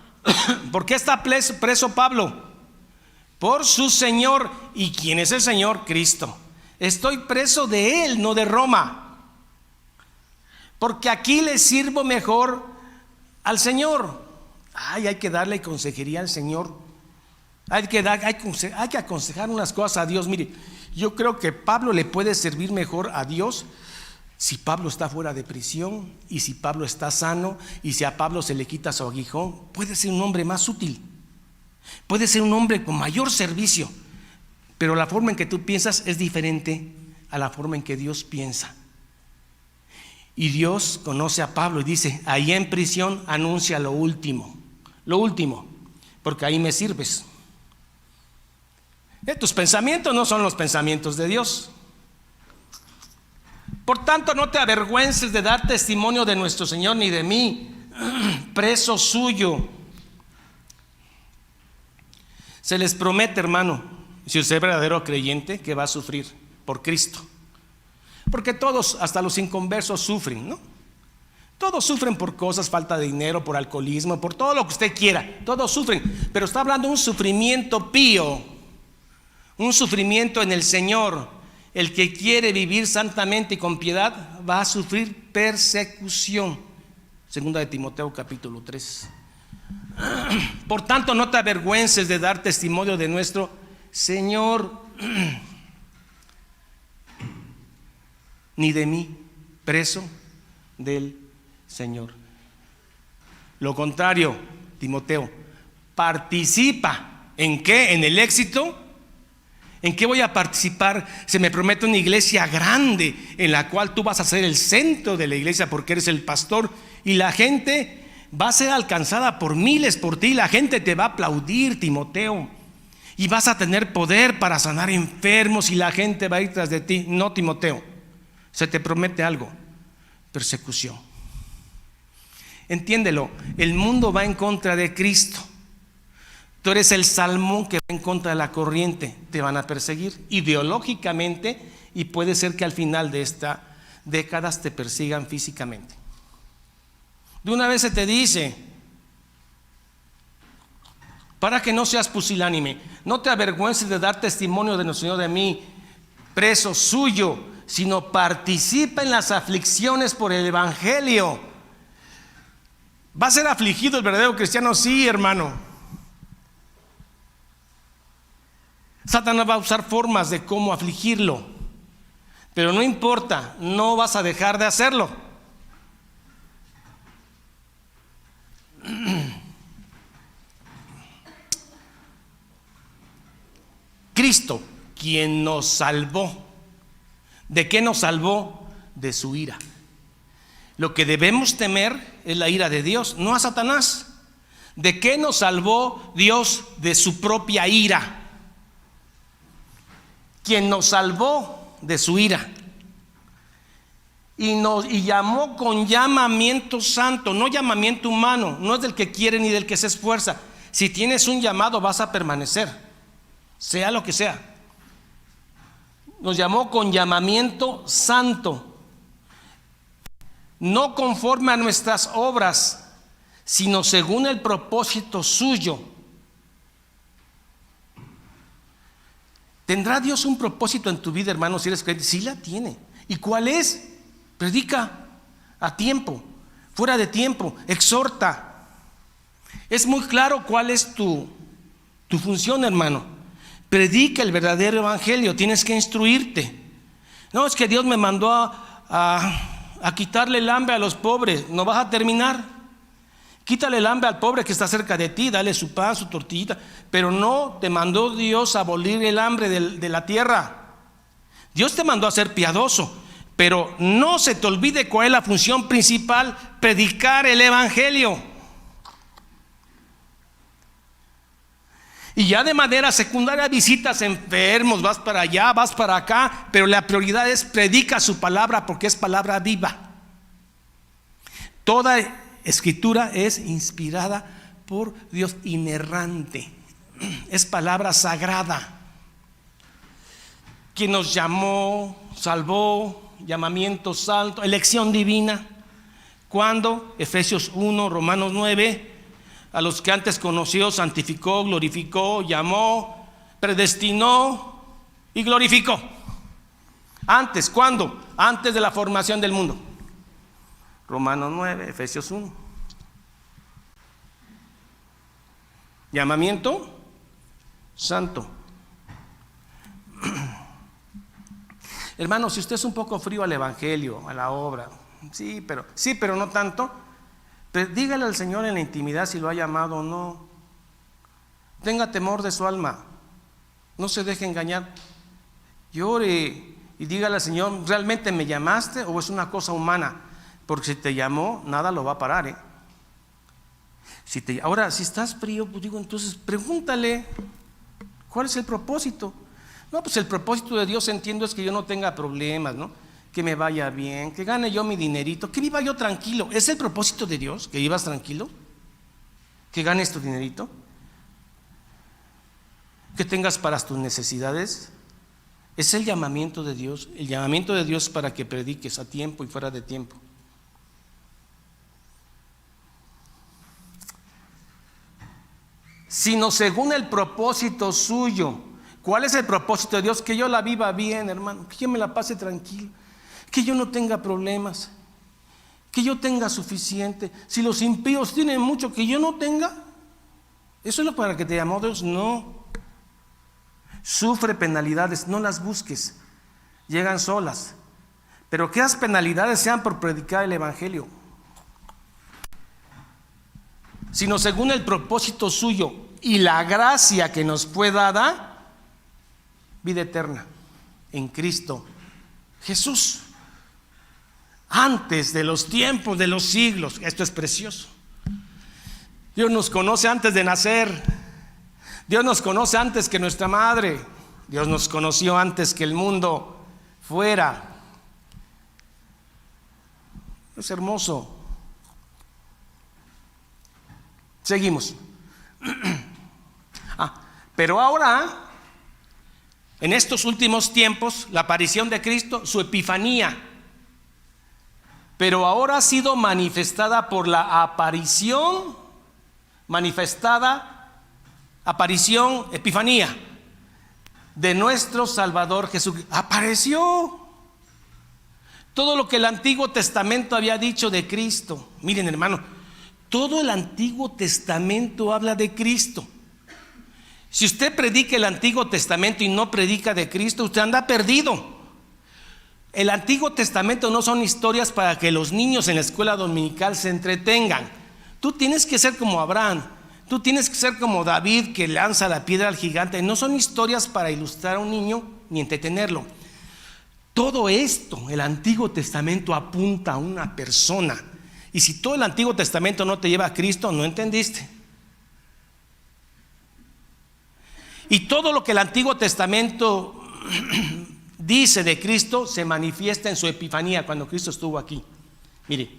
Speaker 1: ¿Por qué está preso Pablo? Por su Señor. ¿Y quién es el Señor? Cristo. Estoy preso de Él, no de Roma, porque aquí le sirvo mejor al Señor. Hay que darle consejería al Señor. Hay que aconsejar unas cosas a Dios. Mire, yo creo que Pablo le puede servir mejor a Dios si Pablo está fuera de prisión, y si Pablo está sano, y si a Pablo se le quita su aguijón. Puede ser un hombre más útil, puede ser un hombre con mayor servicio, pero la forma en que tú piensas es diferente a la forma en que Dios piensa. Y Dios conoce a Pablo y dice: ahí en prisión anuncia lo último, porque ahí me sirves. Tus pensamientos no son los pensamientos de Dios. Por tanto, no te avergüences de dar testimonio de nuestro Señor, ni de mí, preso suyo. Se les promete, hermano, si usted es verdadero creyente, que va a sufrir por Cristo. Porque todos, hasta los inconversos, sufren, ¿no? Todos sufren por cosas, falta de dinero, por alcoholismo, por todo lo que usted quiera. Todos sufren, pero está hablando de un sufrimiento pío, un sufrimiento en el Señor. El que quiere vivir santamente y con piedad va a sufrir persecución. Segunda de Timoteo capítulo 3. Por tanto, no te avergüences de dar testimonio de nuestro Señor, ni de mí, preso del Señor. Lo contrario, Timoteo, participa. ¿En qué? En el éxito. ¿En qué voy a participar? Se me promete una iglesia grande en la cual tú vas a ser el centro de la iglesia porque eres el pastor, y la gente va a ser alcanzada por miles por ti. La gente te va a aplaudir, Timoteo. Y vas a tener poder para sanar enfermos y la gente va a ir tras de ti. No, Timoteo, se te promete algo: persecución. Entiéndelo, el mundo va en contra de Cristo. Tú eres el salmón que va en contra de la corriente. Te van a perseguir ideológicamente y puede ser que al final de esta década te persigan físicamente. De una vez se te dice, para que no seas pusilánime, no te avergüences de dar testimonio de nuestro Señor de mí, preso suyo, sino participa en las aflicciones por el evangelio. ¿Va a ser afligido el verdadero cristiano? Sí, hermano. Satanás va a usar formas de cómo afligirlo, pero no importa, no vas a dejar de hacerlo. Cristo, quien nos salvó. ¿De qué nos salvó? De su ira. Lo que debemos temer es la ira de Dios, no a Satanás. ¿De qué nos salvó Dios? De su propia ira. Quien nos salvó de su ira y llamó con llamamiento santo, no llamamiento humano, no es del que quiere ni del que se esfuerza. Si tienes un llamado vas a permanecer, sea lo que sea. Nos llamó con llamamiento santo, no conforme a nuestras obras, sino según el propósito suyo. ¿Tendrá Dios un propósito en tu vida, hermano, si eres creyente? Sí la tiene. ¿Y cuál es? Predica a tiempo, fuera de tiempo, exhorta. Es muy claro cuál es tu función, hermano. Predica el verdadero evangelio, tienes que instruirte. No, es que Dios me mandó a quitarle el hambre a los pobres. No vas a terminar. Quítale el hambre al pobre que está cerca de ti, dale su pan, su tortillita. Pero no te mandó Dios a abolir el hambre de la tierra. Dios te mandó a ser piadoso, pero no se te olvide cuál es la función principal: predicar el evangelio. Y ya de manera secundaria visitas enfermos, vas para allá, vas para acá, pero la prioridad es predica su palabra, porque es palabra viva. Toda Escritura es inspirada por Dios, inerrante, es palabra sagrada. Quien nos llamó, salvó, llamamiento santo, elección divina. ¿Cuándo? Efesios 1, Romanos 9. A los que antes conoció, santificó, glorificó, llamó, predestinó y glorificó. Antes, ¿cuándo? Antes de la formación del mundo. Romanos 9, Efesios 1. Llamamiento santo. Hermano, si usted es un poco frío al evangelio, a la obra, sí, pero no tanto, pero dígale al Señor en la intimidad si lo ha llamado o no. Tenga temor de su alma, no se deje engañar. Llore y dígale al Señor: ¿realmente me llamaste o es una cosa humana? Porque si te llamó, nada lo va a parar, Ahora, si estás frío, pues digo, entonces pregúntale, ¿cuál es el propósito? No, pues el propósito de Dios, entiendo, es que yo no tenga problemas, ¿no? Que me vaya bien, que gane yo mi dinerito, que viva yo tranquilo. ¿Es el propósito de Dios que vivas tranquilo? ¿Que ganes tu dinerito? ¿Que tengas para tus necesidades? Es el llamamiento de Dios. El llamamiento de Dios es para que prediques a tiempo y fuera de tiempo. Sino según el propósito suyo. ¿Cuál es el propósito de Dios? Que yo la viva bien, hermano, que yo me la pase tranquilo, que yo no tenga problemas, que yo tenga suficiente. Si los impíos tienen mucho, que yo no tenga. ¿Eso es lo para que te llamó Dios? No. Sufre penalidades, no las busques, llegan solas. Pero que las penalidades sean por predicar el evangelio. Sino según el propósito suyo y la gracia que nos pueda dar, vida eterna en Cristo Jesús, antes de los tiempos de los siglos. Esto es precioso. Dios nos conoce antes de nacer. Dios nos conoce antes que nuestra madre. Dios nos conoció antes que el mundo fuera. Es hermoso. Seguimos. Pero ahora, en estos últimos tiempos, la aparición de Cristo, su epifanía, pero ahora ha sido manifestada por la aparición, epifanía de nuestro Salvador Jesucristo. Apareció. Todo lo que el Antiguo Testamento había dicho de Cristo. Miren, hermano, todo el Antiguo Testamento habla de Cristo. Si usted predica el Antiguo Testamento y no predica de Cristo, usted anda perdido. El Antiguo Testamento no son historias para que los niños en la escuela dominical se entretengan. Tú tienes que ser como Abraham. Tú tienes que ser como David, que lanza la piedra al gigante. No son historias para ilustrar a un niño ni entretenerlo. Todo esto, el Antiguo Testamento apunta a una persona. Y si todo el Antiguo Testamento no te lleva a Cristo, no entendiste. Y todo lo que el Antiguo Testamento dice de Cristo se manifiesta en su epifanía cuando Cristo estuvo aquí. Mire,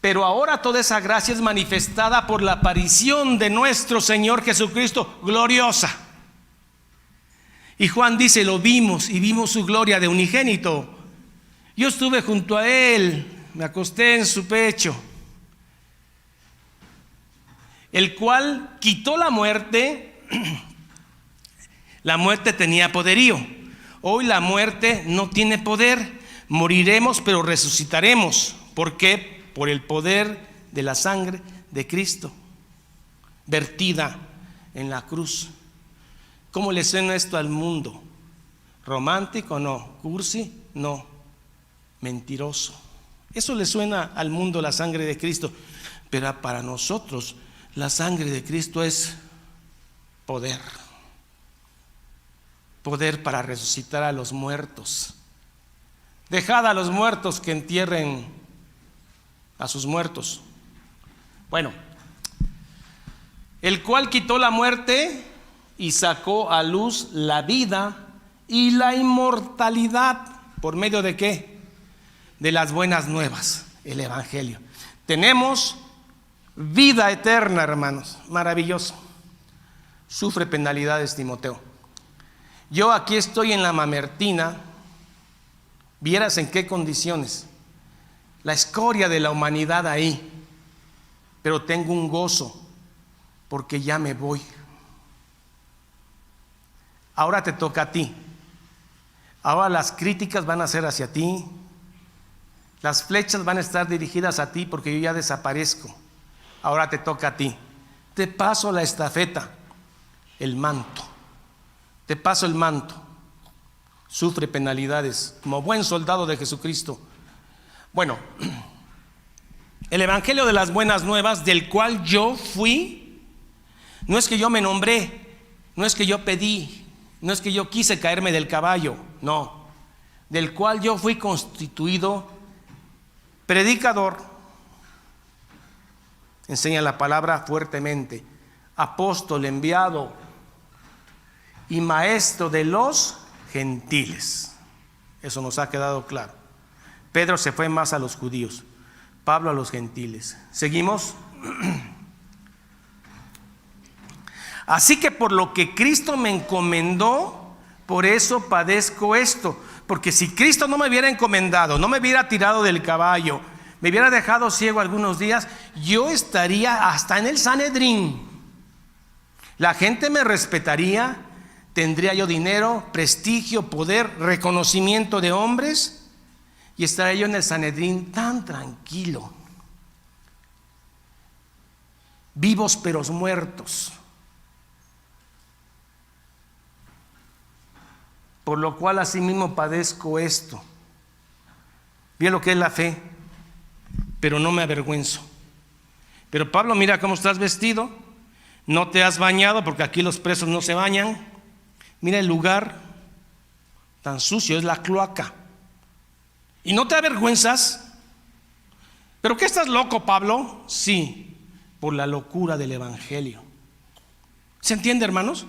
Speaker 1: pero ahora toda esa gracia es manifestada por la aparición de nuestro Señor Jesucristo, gloriosa. Y Juan dice, lo vimos y vimos su gloria de unigénito. Yo estuve junto a él, me acosté en su pecho, el cual quitó la muerte. La muerte tenía poderío. Hoy la muerte no tiene poder. Moriremos, pero resucitaremos. ¿Por qué? Por el poder de la sangre de Cristo vertida en la cruz. ¿Cómo le suena esto al mundo? ¿Romántico? No. ¿Cursi? No. Mentiroso. Eso le suena al mundo, la sangre de Cristo. Pero para nosotros la sangre de Cristo es poder. Poder para resucitar a los muertos. Dejad a los muertos que entierren a sus muertos. Bueno, el cual quitó la muerte y sacó a luz la vida y la inmortalidad. ¿Por medio de qué? De las buenas nuevas, el Evangelio. Tenemos vida eterna, hermanos. Maravilloso. Sufre penalidades, Timoteo. Yo aquí estoy en la Mamertina. Vieras en qué condiciones. La escoria de la humanidad ahí. Pero tengo un gozo porque ya me voy. Ahora te toca a ti. Ahora las críticas van a ser hacia ti. Las flechas van a estar dirigidas a ti porque yo ya desaparezco. Ahora te toca a ti. Te paso la estafeta, el manto. Te paso el manto. Sufre penalidades como buen soldado de Jesucristo. Bueno, el Evangelio de las buenas nuevas, del cual yo fui, no es que yo me nombré, no es que yo pedí, no es que yo quise caerme del caballo, no, del cual yo fui constituido predicador, enseña la palabra fuertemente, apóstol enviado y maestro de los gentiles. Eso nos ha quedado claro. Pedro se fue más a los judíos, Pablo a los gentiles. Seguimos. Así que por lo que Cristo me encomendó, por eso padezco esto. Porque si Cristo no me hubiera encomendado, no me hubiera tirado del caballo, me hubiera dejado ciego algunos días, yo estaría hasta en el Sanedrín. La gente me respetaría, tendría yo dinero, prestigio, poder, reconocimiento de hombres, y estaría yo en el Sanedrín tan tranquilo. Vivos pero muertos. Por lo cual asimismo padezco esto. Ve lo que es la fe, pero no me avergüenzo. Pero Pablo, mira cómo estás vestido. No te has bañado, porque aquí los presos no se bañan. Mira el lugar tan sucio, es la cloaca. ¿Y no te avergüenzas? ¿Pero qué estás loco, Pablo? Sí, por la locura del Evangelio. ¿Se entiende, hermanos?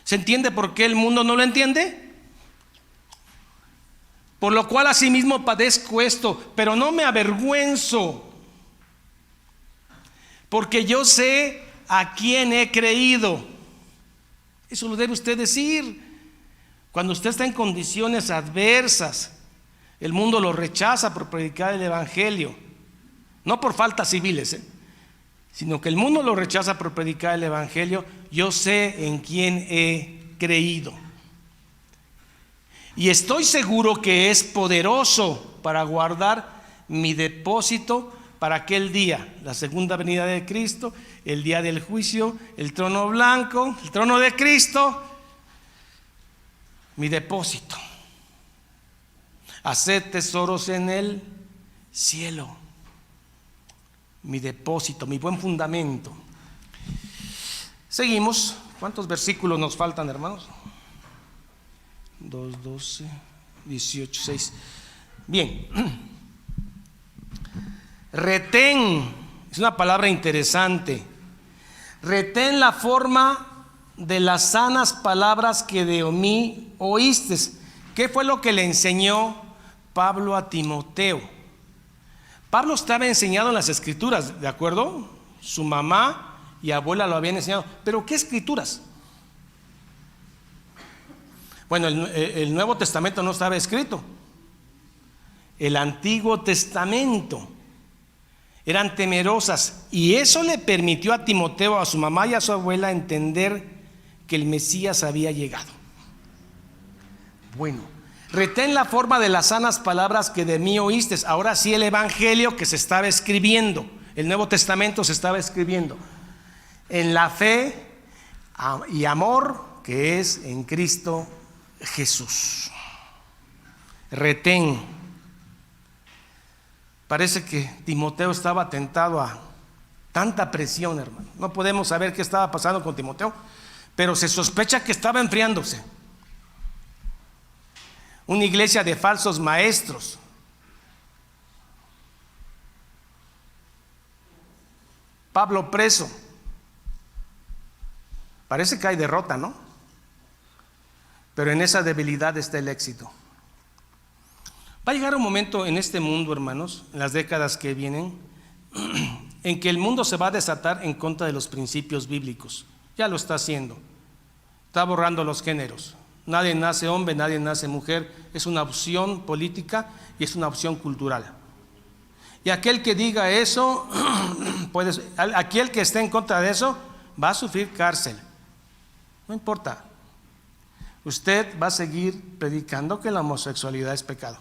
Speaker 1: ¿Se entiende por qué el mundo no lo entiende? Por lo cual asimismo padezco esto, pero no me avergüenzo, porque yo sé a quién he creído. Eso lo debe usted decir. Cuando usted está en condiciones adversas, el mundo lo rechaza por predicar el Evangelio, no por faltas civiles, sino que el mundo lo rechaza por predicar el Evangelio. Yo sé en quién he creído, y estoy seguro que es poderoso para guardar mi depósito para aquel día, la segunda venida de Cristo, el día del juicio, el trono blanco, el trono de Cristo. Mi depósito. Haced tesoros en el cielo. Mi depósito, mi buen fundamento. Seguimos. ¿Cuántos versículos nos faltan, hermanos? 2, 12, 18, 6. Bien. Retén. Es una palabra interesante. Retén la forma de las sanas palabras que de mí oíste. ¿Qué fue lo que le enseñó Pablo a Timoteo? Pablo estaba enseñado en las escrituras, ¿de acuerdo? Su mamá y abuela lo habían enseñado. ¿Pero qué escrituras? Bueno, el Nuevo Testamento no estaba escrito. El Antiguo Testamento. Eran temerosas, y eso le permitió a Timoteo, a su mamá y a su abuela entender que el Mesías había llegado. Bueno, retén la forma de las sanas palabras que de mí oíste. Ahora sí, el Evangelio que se estaba escribiendo, el Nuevo Testamento se estaba escribiendo en la fe y amor que es en Cristo Jesús. Retén. Parece que Timoteo estaba tentado a tanta presión, hermano. No podemos saber qué estaba pasando con Timoteo, pero se sospecha que estaba enfriándose. Una iglesia de falsos maestros. Pablo preso. Parece que hay derrota, ¿no? Pero en esa debilidad está el éxito. Va a llegar un momento en este mundo, hermanos, en las décadas que vienen, en que el mundo se va a desatar en contra de los principios bíblicos. Ya lo está haciendo. Está borrando los géneros. Nadie nace hombre, nadie nace mujer. Es una opción política y es una opción cultural. Y aquel que diga eso, aquel que esté en contra de eso, va a sufrir cárcel. No importa. Usted va a seguir predicando que la homosexualidad es pecado.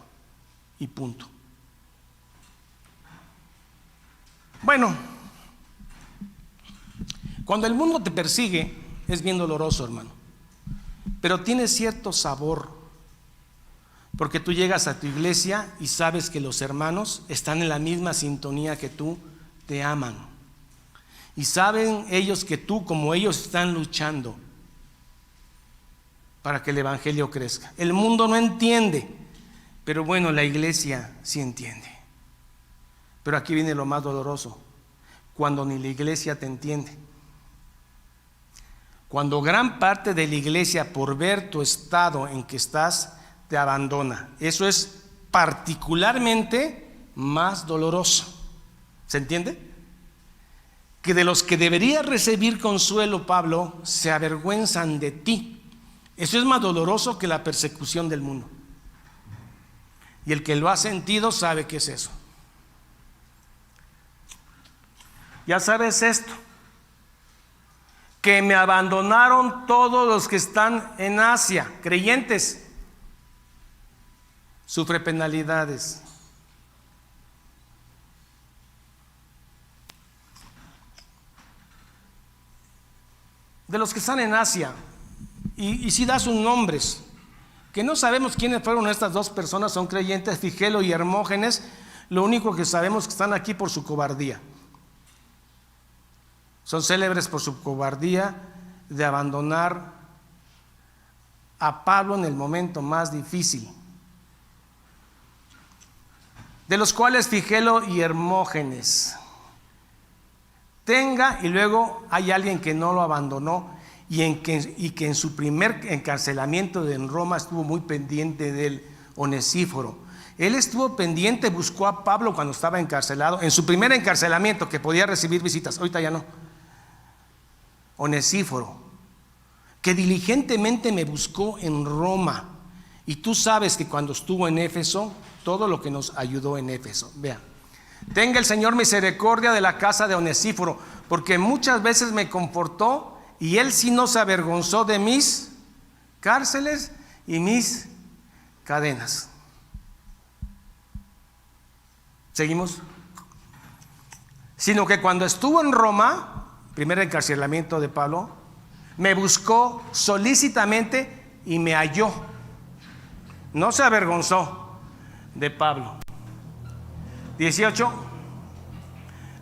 Speaker 1: Y punto. Bueno, cuando el mundo te persigue es bien doloroso, hermano, pero tiene cierto sabor, porque tú llegas a tu iglesia y sabes que los hermanos están en la misma sintonía que tú, te aman, y saben ellos que tú como ellos están luchando para que el evangelio crezca. El mundo no entiende, pero bueno, la iglesia sí entiende. Pero aquí viene lo más doloroso: cuando ni la iglesia te entiende. Cuando gran parte de la iglesia, por ver tu estado en que estás, te abandona. Eso es particularmente más doloroso. ¿Se entiende? Que de los que deberías recibir consuelo, Pablo, se avergüenzan de ti. Eso es más doloroso que la persecución del mundo. Y el que lo ha sentido sabe qué es eso. Ya sabes esto: que me abandonaron todos los que están en Asia, creyentes. Sufre penalidades. De los que están en Asia, y si da sus nombres, que no sabemos quiénes fueron estas dos personas, son creyentes, Figelo y Hermógenes. Lo único que sabemos es que están aquí por su cobardía. Son célebres por su cobardía de abandonar a Pablo en el momento más difícil. De los cuales Figelo y Hermógenes, tenga, y luego hay alguien que no lo abandonó y que en su primer encarcelamiento en Roma estuvo muy pendiente de él, Onesíforo. Él estuvo pendiente, buscó a Pablo cuando estaba encarcelado, en su primer encarcelamiento, que podía recibir visitas, ahorita ya no. Onesíforo, que diligentemente me buscó en Roma. Y tú sabes que cuando estuvo en Éfeso, todo lo que nos ayudó en Éfeso. Vean, tenga el Señor misericordia de la casa de Onesíforo, porque muchas veces me confortó y él sí no se avergonzó de mis cárceles y mis cadenas. ¿Seguimos? Sino que cuando estuvo en Roma, primer encarcelamiento de Pablo, me buscó solícitamente y me halló. No se avergonzó de Pablo. 18.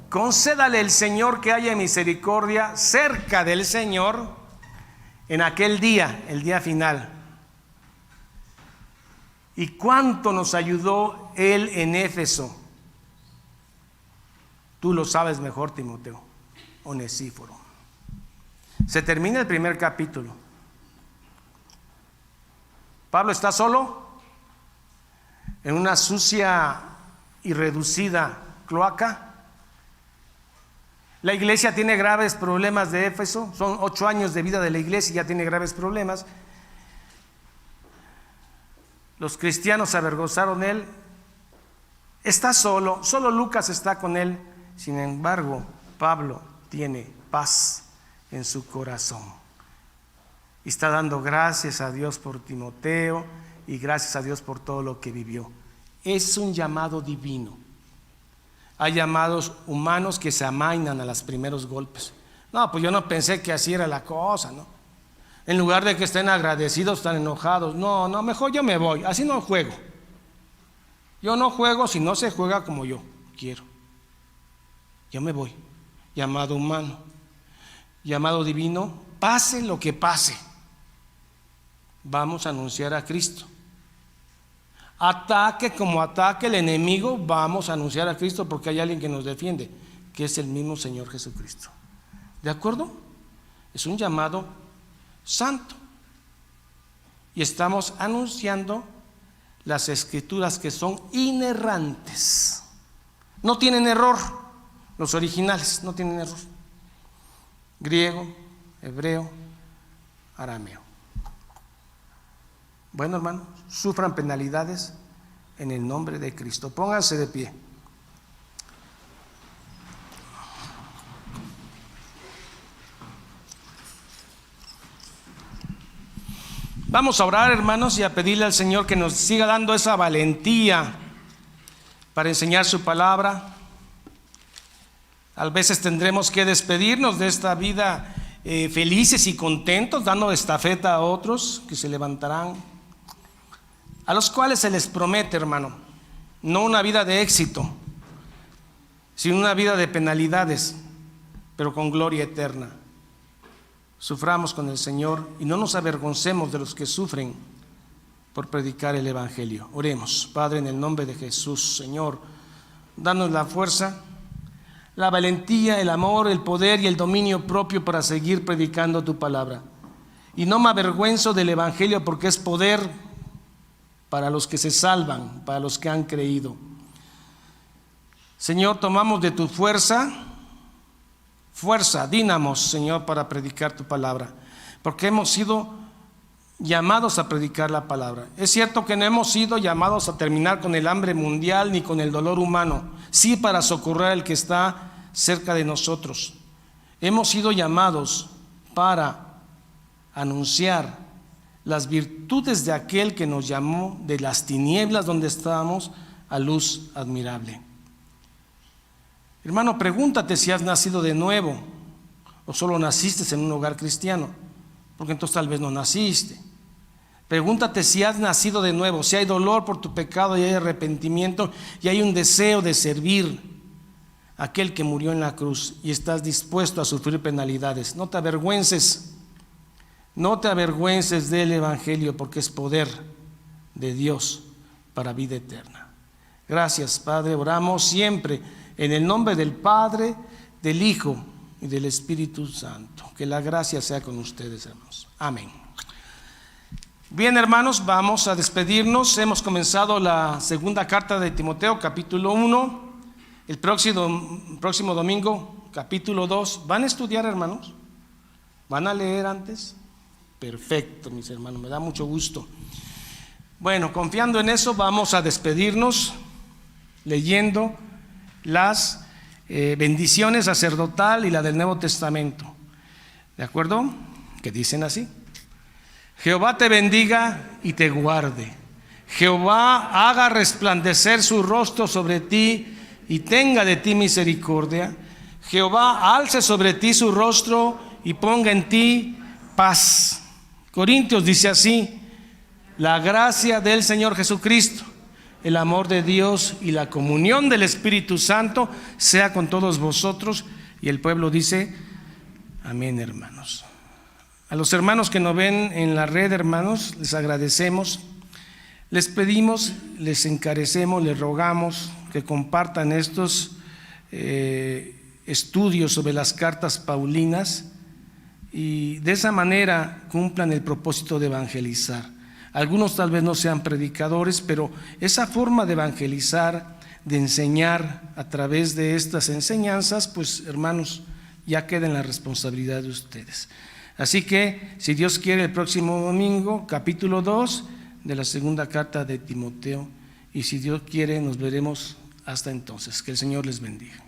Speaker 1: Concédale el Señor que haya misericordia cerca del Señor en aquel día, el día final. ¿Y cuánto nos ayudó él en Éfeso? Tú lo sabes mejor, Timoteo. Onesíforo. Se termina el primer capítulo. Pablo está solo en una sucia y reducida cloaca. La iglesia tiene graves problemas de Éfeso. Son 8 años de vida de la iglesia y ya tiene graves problemas. Los cristianos se avergonzaron de él. Está solo, solo Lucas está con él. Sin embargo, Pablo tiene paz en su corazón y está dando gracias a Dios por Timoteo y gracias a Dios por todo lo que vivió. Es un llamado divino. Hay llamados humanos que se amainan a los primeros golpes. No, pues yo no pensé que así era la cosa, ¿no? En lugar de que estén agradecidos, están enojados. No, mejor yo me voy, así no juego. Yo no juego si no se juega como yo quiero. Yo me voy. Llamado humano, llamado divino, pase lo que pase, vamos a anunciar a Cristo. Ataque como ataque el enemigo, vamos a anunciar a Cristo, porque hay alguien que nos defiende, que es el mismo Señor Jesucristo. ¿De acuerdo? Es un llamado santo y estamos anunciando las escrituras que son inerrantes, no tienen error. Los originales no tienen error. Griego, hebreo, arameo. Bueno, hermanos, sufran penalidades en el nombre de Cristo. Pónganse de pie. Vamos a orar, hermanos, y a pedirle al Señor que nos siga dando esa valentía para enseñar su palabra. A veces tendremos que despedirnos de esta vida felices y contentos, dando estafeta a otros que se levantarán, a los cuales se les promete, hermano, no una vida de éxito, sino una vida de penalidades, pero con gloria eterna. Suframos con el Señor y no nos avergoncemos de los que sufren por predicar el Evangelio. Oremos. Padre, en el nombre de Jesús, Señor, danos la fuerza, la valentía, el amor, el poder y el dominio propio para seguir predicando tu palabra. Y no me avergüenzo del Evangelio, porque es poder para los que se salvan, para los que han creído. Señor, tomamos de tu fuerza, dínamos, Señor, para predicar tu palabra, porque hemos sido llamados a predicar la palabra. Es cierto que no hemos sido llamados a terminar con el hambre mundial ni con el dolor humano, sí para socorrer al que está cerca de nosotros. Hemos sido llamados para anunciar las virtudes de aquel que nos llamó de las tinieblas donde estábamos a luz admirable. Hermano, pregúntate si has nacido de nuevo o solo naciste en un hogar cristiano, porque entonces tal vez no naciste. Pregúntate si has nacido de nuevo, si hay dolor por tu pecado y hay arrepentimiento y hay un deseo de servir a aquel que murió en la cruz y estás dispuesto a sufrir penalidades. No te avergüences del Evangelio, porque es poder de Dios para vida eterna. Gracias, Padre. Oramos siempre en el nombre del Padre, del Hijo y del Espíritu Santo. Que la gracia sea con ustedes, hermanos. Amén. Bien, hermanos, vamos a despedirnos. Hemos comenzado la segunda carta de Timoteo, capítulo 1. El próximo domingo, capítulo 2. ¿Van a estudiar, hermanos? ¿Van a leer antes? Perfecto, mis hermanos, me da mucho gusto. Bueno, confiando en eso, vamos a despedirnos leyendo las bendiciones sacerdotal y la del Nuevo Testamento. ¿De acuerdo? Que dicen así: Jehová te bendiga y te guarde. Jehová haga resplandecer su rostro sobre ti y tenga de ti misericordia. Jehová alce sobre ti su rostro y ponga en ti paz. Corintios dice así: la gracia del Señor Jesucristo, el amor de Dios y la comunión del Espíritu Santo sea con todos vosotros. Y el pueblo dice amén, hermanos. A los hermanos que nos ven en la red, hermanos, les agradecemos. Les pedimos, les encarecemos, les rogamos que compartan estos estudios sobre las cartas paulinas y de esa manera cumplan el propósito de evangelizar. Algunos tal vez no sean predicadores, pero esa forma de evangelizar, de enseñar a través de estas enseñanzas, pues hermanos, ya queda en la responsabilidad de ustedes. Así que, si Dios quiere, el próximo domingo, capítulo 2 de la segunda carta de Timoteo, y si Dios quiere, nos veremos hasta entonces. Que el Señor les bendiga.